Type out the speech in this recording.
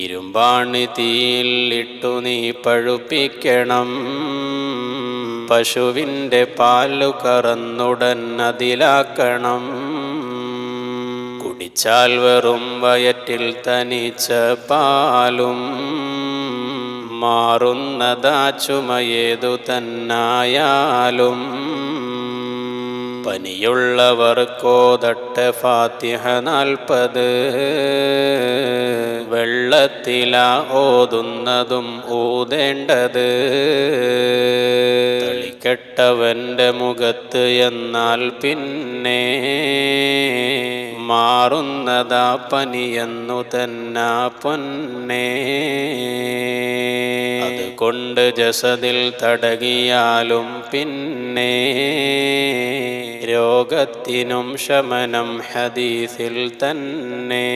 ഇരുമ്പാണി തീയിൽ ഇട്ടു നീ പഴുപ്പിക്കണം. പശുവിൻ്റെ പാലു കറന്നുടൻ അതിലാക്കണം. കുടിച്ചാൽ വെറും വയറ്റിൽ തനിച്ച പാലും മാറുന്നതാ ചുമയേതു തന്നായാലും. പനിയുള്ളവർക്കോതട്ടെ ഫാത്തിഹ 40 വെള്ളത്തിലാ ഓതുന്നതും ഊതേണ്ടത്. തളിക്കെട്ടവൻ്റെ മുഖത്ത് എന്നാൽ പിന്നെ മാറുന്നതാ പനിയെന്നു തന്നാ പൊന്നേ. അതുകൊണ്ട് ജസദിൽ തടകിയാലും പിന്നെ രോഗത്തിനും ശമനം ഹദീസിൽ തന്നെ.